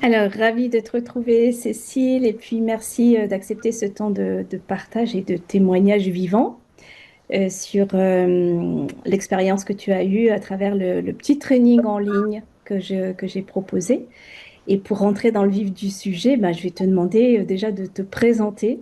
Alors, ravie de te retrouver, Cécile, et puis merci d'accepter ce temps de partage et de témoignage vivant sur l'expérience que tu as eue à travers le petit training en ligne que j'ai proposé. Et pour rentrer dans le vif du sujet, ben, je vais te demander déjà de te présenter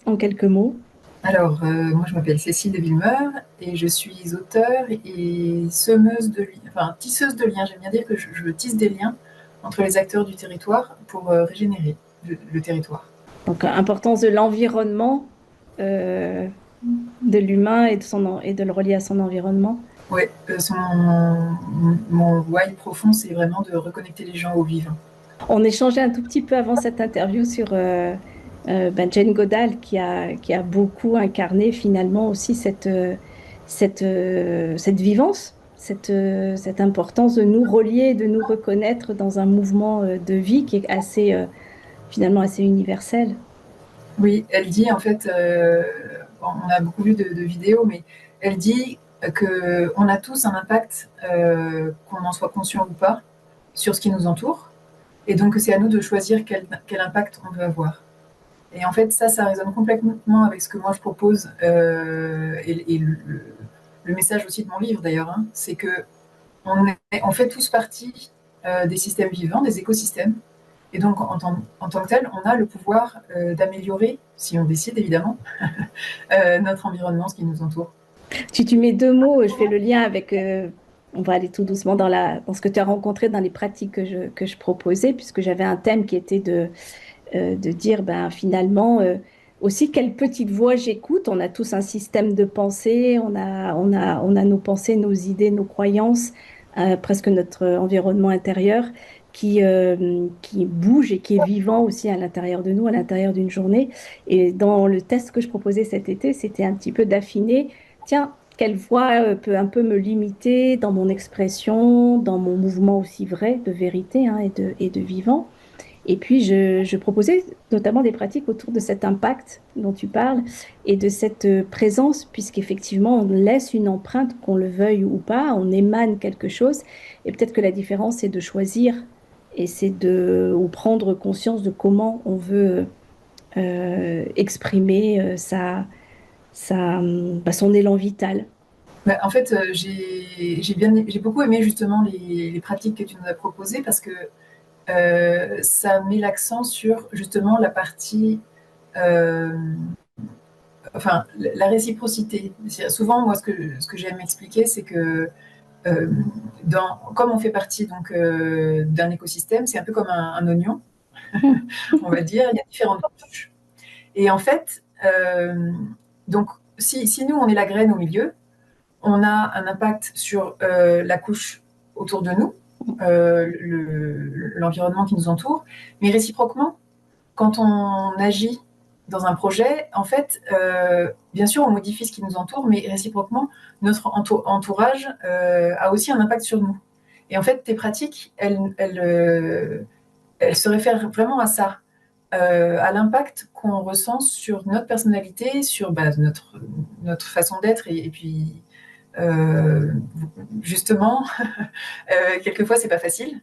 en quelques mots. Alors, moi, je m'appelle Cécile de Villemeur et je suis auteure et semeuse de liens, enfin tisseuse de liens. J'aime bien dire que je tisse des liens entre les acteurs du territoire pour régénérer le territoire. Donc, importance de l'environnement, euh, de l'humain et et de le relier à son environnement. Ouais, mon why profond, c'est vraiment de reconnecter les gens au vivant. On échangeait un tout petit peu avant cette interview sur ben, Jane Goodall qui a beaucoup incarné finalement aussi cette vivance, cette importance de nous relier, de nous reconnaître dans un mouvement de vie qui est assez, finalement assez universel. Oui, elle dit en fait, on a beaucoup vu de vidéos, mais elle dit qu'on a tous un impact, qu'on en soit conscient ou pas, sur ce qui nous entoure. Et donc, c'est à nous de choisir quel impact on veut avoir. Et en fait, ça résonne complètement avec ce que moi je propose et le message aussi de mon livre d'ailleurs. Hein, c'est que on fait tous partie des systèmes vivants, des écosystèmes. Et donc, en tant que tel, on a le pouvoir d'améliorer, si on décide évidemment, notre environnement, ce qui nous entoure. Si tu mets deux mots, je fais le lien avec, on va aller tout doucement dans ce que tu as rencontré dans les pratiques que je proposais, puisque j'avais un thème qui était de dire ben, finalement aussi quelle petite voix j'écoute. On a tous un système de pensée, on a nos pensées, nos idées, nos croyances, presque notre environnement intérieur qui bouge et qui est vivant aussi à l'intérieur de nous, à l'intérieur d'une journée. Et dans le test que je proposais cet été, c'était un petit peu d'affiner, tiens, quelle voix peut un peu me limiter dans mon expression, dans mon mouvement aussi vrai de vérité hein, et de vivant. Et puis, je proposais notamment des pratiques autour de cet impact dont tu parles et de cette présence, puisqu'effectivement, on laisse une empreinte, qu'on le veuille ou pas, on émane quelque chose. Et peut-être que la différence, c'est de choisir et c'est de ou prendre conscience de comment on veut exprimer bah, son élan vital. Bah, en fait, j'ai beaucoup aimé justement les pratiques que tu nous as proposées parce que ça met l'accent sur justement la partie enfin, la réciprocité. Souvent, moi, ce que j'aime expliquer, c'est que euh, comme on fait partie donc d'un écosystème, c'est un peu comme un oignon, on va dire. Il y a différentes couches. Et en fait, donc, si nous, on est la graine au milieu, on a un impact sur la couche autour de nous, l'environnement qui nous entoure, mais réciproquement, quand on agit dans un projet, en fait, bien sûr, on modifie ce qui nous entoure, mais réciproquement, notre entourage a aussi un impact sur nous. Et en fait, tes pratiques, elles se réfèrent vraiment à ça, à l'impact qu'on ressent sur notre personnalité, sur bah, notre façon d'être, et puis euh, justement, quelquefois, c'est pas facile.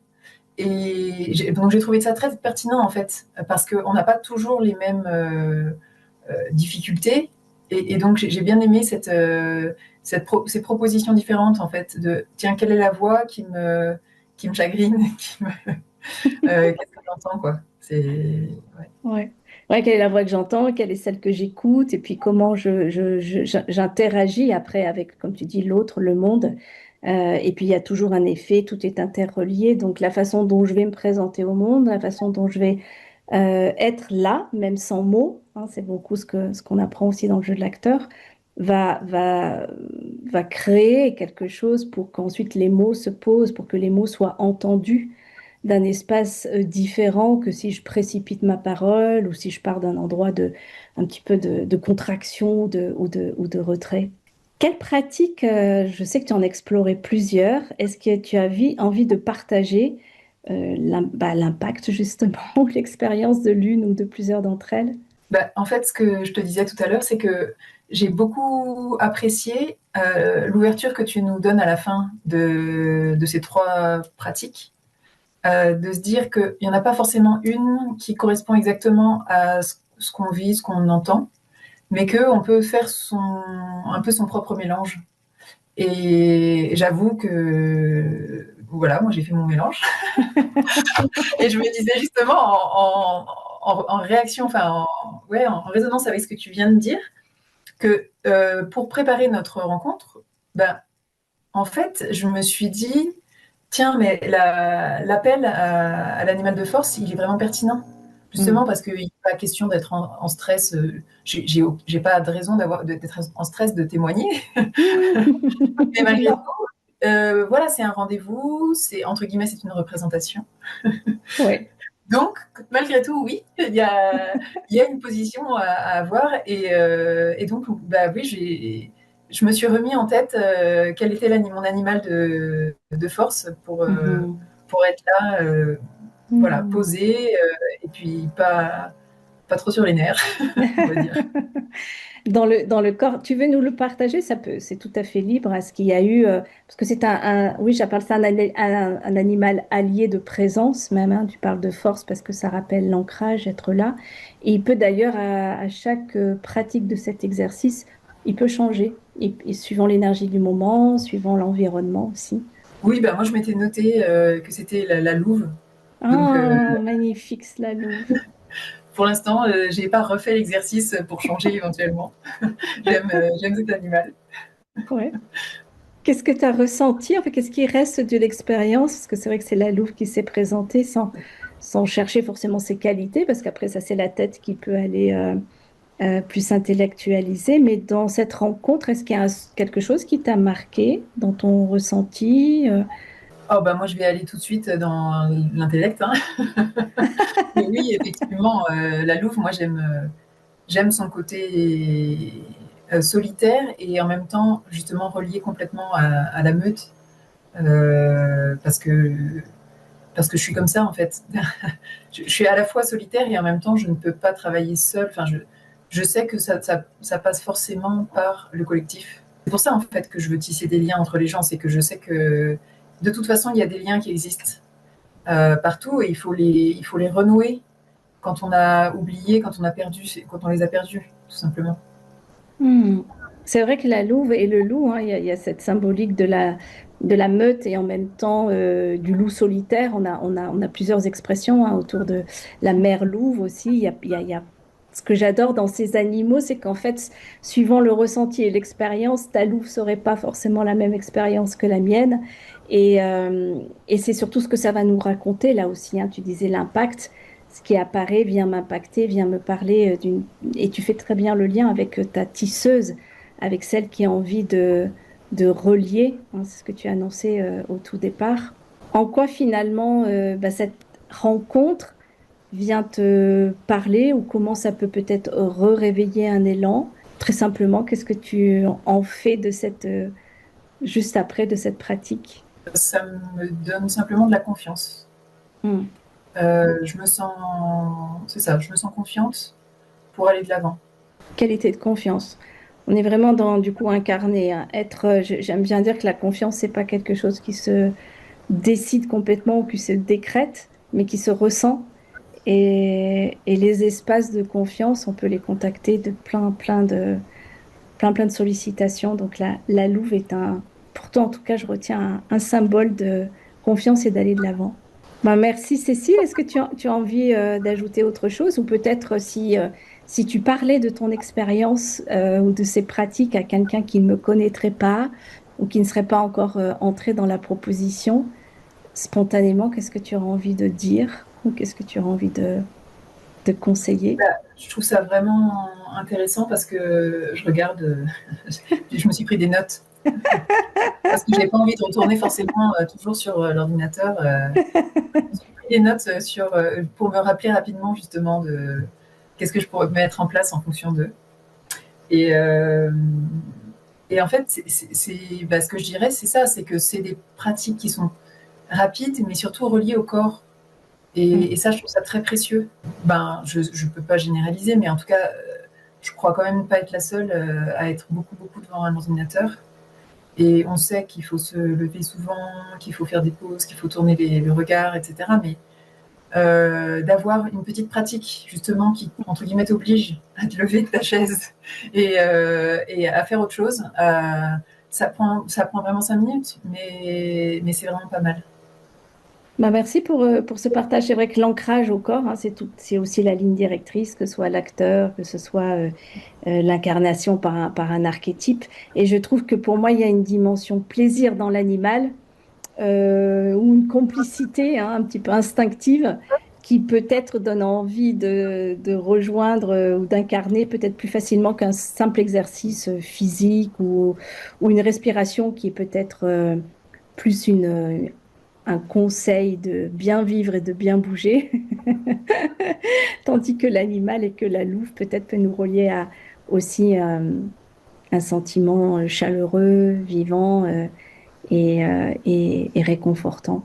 Et donc j'ai trouvé ça très pertinent en fait, parce qu'on n'a pas toujours les mêmes difficultés. Et donc j'ai bien aimé ces propositions différentes en fait, de tiens, quelle est la voix qui me chagrine, qu'est-ce que j'entends quoi. Ouais. Ouais. Ouais, quelle est la voix que j'entends, quelle est celle que j'écoute, et puis comment j'interagis après avec, comme tu dis, l'autre, le monde. Et puis il y a toujours un effet, tout est interrelié. Donc la façon dont je vais me présenter au monde, la façon dont je vais être là, même sans mots, hein, c'est beaucoup ce qu'on apprend aussi dans le jeu de l'acteur, va, va, va créer quelque chose pour qu'ensuite les mots se posent, pour que les mots soient entendus d'un espace différent que si je précipite ma parole ou si je pars d'un endroit un petit peu de contraction ou de retrait. Quelle pratique, je sais que tu en as exploré plusieurs, est-ce que tu as envie de partager bah, l'impact justement ou l'expérience de l'une ou de plusieurs d'entre elles? Bah, en fait, ce que je te disais tout à l'heure, c'est que j'ai beaucoup apprécié l'ouverture que tu nous donnes à la fin de ces trois pratiques. de se dire qu'il n'y en a pas forcément une qui correspond exactement à ce qu'on vit, ce qu'on entend, mais qu'on peut faire un peu son propre mélange. Et j'avoue que, voilà, moi j'ai fait mon mélange. Et je me disais justement en réaction, enfin, ouais, en résonance avec ce que tu viens de dire, que pour préparer notre rencontre, ben, en fait, je me suis dit, tiens, mais l'appel à l'animal de force, il est vraiment pertinent. Justement Mm. parce qu'il n'est pas question d'être en stress. J'ai pas de raison d'être en stress de témoigner. Mais malgré Non. tout, voilà, c'est un rendez-vous, c'est entre guillemets, c'est une représentation. Ouais. Donc, malgré tout, oui, il y a une position à avoir. Et donc, bah oui, je me suis remis en tête quel était mon animal de force Mhm. pour être là, voilà, Mhm. posé, et puis pas trop sur les nerfs, on va dire. Dans le corps, tu veux nous le partager? Ça peut, c'est tout à fait libre à ce qu'il y a eu, parce que c'est oui, j'appelle ça un animal allié de présence même, hein, tu parles de force parce que ça rappelle l'ancrage, être là. Et il peut d'ailleurs, à chaque pratique de cet exercice, il peut changer, et suivant l'énergie du moment, suivant l'environnement aussi. Oui, bah moi je m'étais noté que c'était la louve. Donc, Ah, magnifique, cela Louve. pour l'instant, j'ai pas refait l'exercice pour changer éventuellement. J'aime cet animal. Ouais. Qu'est-ce que tu as ressenti? Enfin, qu'est-ce qui reste de l'expérience? Parce que c'est vrai que c'est la Louve qui s'est présentée sans chercher forcément ses qualités, parce qu'après, ça, c'est la tête qui peut aller plus intellectualiser. Mais dans cette rencontre, est-ce qu'il y a quelque chose qui t'a marqué dans ton ressenti? Oh bah moi je vais aller tout de suite dans l'intellect, hein. Mais oui, effectivement, la louve, moi j'aime son côté solitaire et en même temps justement relié complètement à la meute, parce que je suis comme ça en fait. Je suis à la fois solitaire et en même temps je ne peux pas travailler seule. Enfin, je sais que ça passe forcément par le collectif. C'est pour ça en fait que je veux tisser des liens entre les gens, c'est que je sais que de toute façon il y a des liens qui existent partout et il faut les renouer quand on a oublié, quand on a perdu, quand on les a perdus, tout simplement. Hmm. C'est vrai que la louve et le loup, hein, il y a cette symbolique de la meute et en même temps du loup solitaire. On a plusieurs expressions hein, autour de la mère louve aussi. Il y a... Ce que j'adore dans ces animaux, c'est qu'en fait, suivant le ressenti et l'expérience, ta louve serait pas forcément la même expérience que la mienne. Et c'est surtout ce que ça va nous raconter là aussi, hein. Tu disais l'impact. Ce qui apparaît vient m'impacter, vient me parler d'une... Et tu fais très bien le lien avec ta tisseuse, avec celle qui a envie de relier, hein, c'est ce que tu as annoncé au tout départ. En quoi finalement bah, cette rencontre vient te parler ou comment ça peut peut-être réveiller un élan? Très simplement, qu'est-ce que tu en fais de cette, juste après de cette pratique? Ça me donne simplement de la confiance. Hmm. Je me sens, c'est ça, je me sens confiante pour aller de l'avant. Qualité de confiance. On est vraiment dans du coup incarné, hein. Être, j'aime bien dire que la confiance, c'est pas quelque chose qui se décide complètement ou qui se décrète, mais qui se ressent. Et les espaces de confiance, on peut les contacter de plein de sollicitations. Donc la louve est pourtant en tout cas, je retiens un symbole de confiance et d'aller de l'avant. Ben, merci Cécile. Est-ce que tu as envie d'ajouter autre chose ou peut-être si tu parlais de ton expérience ou de ces pratiques à quelqu'un qui ne me connaîtrait pas ou qui ne serait pas encore entré dans la proposition, spontanément, qu'est-ce que tu auras envie de dire ou qu'est-ce que tu auras envie de conseiller? Je trouve ça vraiment intéressant parce que je regarde, je me suis pris des notes parce que j'ai pas envie de retourner forcément toujours sur l'ordinateur. Je me suis pris des notes pour me rappeler rapidement justement de qu'est-ce que je pourrais mettre en place en fonction d'eux. Et, euh, et en fait, bah, ce que je dirais, c'est ça, c'est que c'est des pratiques qui sont rapides, mais surtout reliées au corps. Et Mm. ça, je trouve ça très précieux. Ben, je ne peux pas généraliser, mais en tout cas, je crois quand même pas être la seule à être beaucoup, beaucoup devant un ordinateur. Et on sait qu'il faut se lever souvent, qu'il faut faire des pauses, qu'il faut tourner le regard, etc. Mais d'avoir une petite pratique justement qui, entre guillemets, t'oblige à te lever de ta chaise et à faire autre chose, ça prend vraiment 5 minutes, mais c'est vraiment pas mal. Bah, merci pour ce partage. C'est vrai que l'ancrage au corps, hein, c'est tout, c'est aussi la ligne directrice, que ce soit l'acteur, que ce soit l'incarnation par un archétype. Et je trouve que pour moi, il y a une dimension plaisir dans l'animal ou une complicité un petit peu instinctive qui peut-être donne envie de rejoindre ou d'incarner peut-être plus facilement qu'un simple exercice physique ou une respiration qui est peut-être plus un conseil de bien vivre et de bien bouger, tandis que l'animal et que la louve peut-être peut nous relier à aussi un sentiment chaleureux, vivant et réconfortant.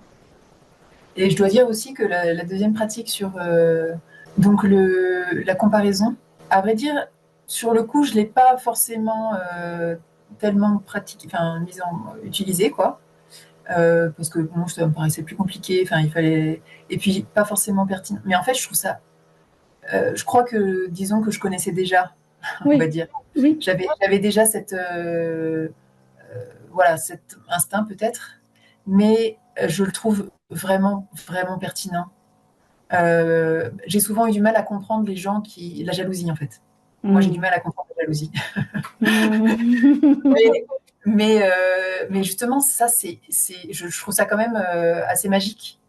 Et je dois dire aussi que la deuxième pratique sur donc la comparaison, à vrai dire, sur le coup, je ne l'ai pas forcément tellement pratiqué, enfin, utilisée, quoi. Parce que bon, ça me paraissait plus compliqué, enfin, il fallait. Et puis, pas forcément pertinent. Mais en fait, je trouve ça. Je crois que, disons que je connaissais déjà, on va Oui, dire. oui. J'avais déjà voilà, cet instinct peut-être, mais je le trouve vraiment, vraiment pertinent. J'ai souvent eu du mal à comprendre les gens qui. La jalousie, en fait. Moi, j'ai du Mm. mal à comprendre la jalousie. Mm. Mais, mais justement, ça, je trouve ça quand même assez magique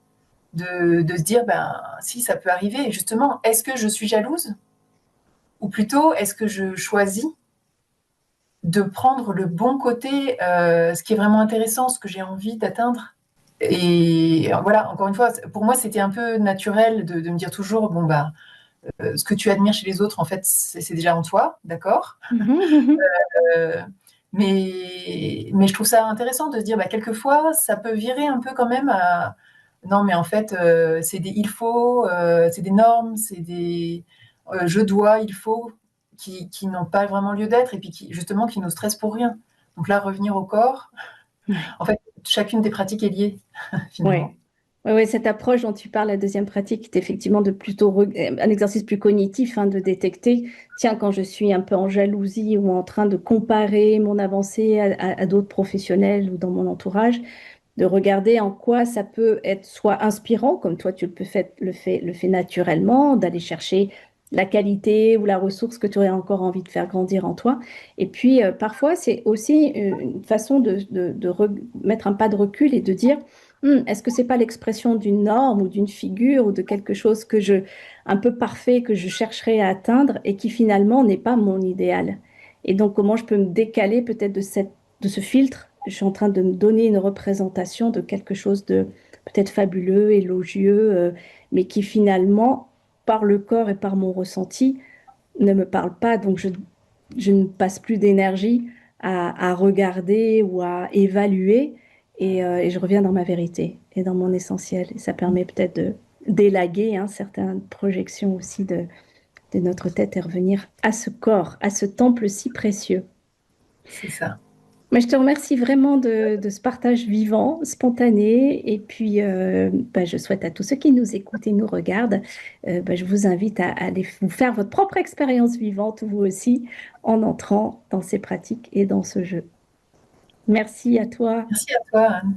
de se dire, ben, si, ça peut arriver. Et justement, est-ce que je suis jalouse? Ou plutôt, est-ce que je choisis de prendre le bon côté, ce qui est vraiment intéressant, ce que j'ai envie d'atteindre? Et voilà, encore une fois, pour moi, c'était un peu naturel de me dire toujours, bon, bah, ce que tu admires chez les autres, en fait, c'est déjà en toi, d'accord. Euh, mais je trouve ça intéressant de se dire, bah, quelquefois, ça peut virer un peu quand même à. Non, mais en fait, c'est des il faut, c'est des normes, c'est des je dois, il faut, qui n'ont pas vraiment lieu d'être et puis qui, justement, qui nous stressent pour rien. Donc là, revenir au corps, Ouais. en fait, chacune des pratiques est liée, finalement. Ouais. Ouais, ouais, cette approche dont tu parles, la deuxième pratique, est effectivement de plutôt un exercice plus cognitif, de détecter, tiens, quand je suis un peu en jalousie ou en train de comparer mon avancée à d'autres professionnels ou dans mon entourage, de regarder en quoi ça peut être soit inspirant, comme toi tu le fais naturellement, d'aller chercher la qualité ou la ressource que tu aurais encore envie de faire grandir en toi. Et puis parfois, c'est aussi une façon mettre un pas de recul et de dire, est-ce que c'est pas l'expression d'une norme ou d'une figure ou de quelque chose un peu parfait que je chercherais à atteindre et qui finalement n'est pas mon idéal? Et donc, comment je peux me décaler peut-être de ce filtre? Je suis en train de me donner une représentation de quelque chose de peut-être fabuleux, élogieux, mais qui finalement, par le corps et par mon ressenti, ne me parle pas. Donc, je ne passe plus d'énergie à regarder ou à évaluer et je reviens dans ma vérité et dans mon essentiel. Et ça permet peut-être de d'élaguer certaines projections aussi de notre tête et revenir à ce corps, à ce temple si précieux. C'est ça. Mais je te remercie vraiment de ce partage vivant, spontané. Et puis, je souhaite à tous ceux qui nous écoutent et nous regardent, je vous invite à aller vous faire votre propre expérience vivante, vous aussi, en entrant dans ces pratiques et dans ce jeu. Merci à toi. Merci à toi, Anne.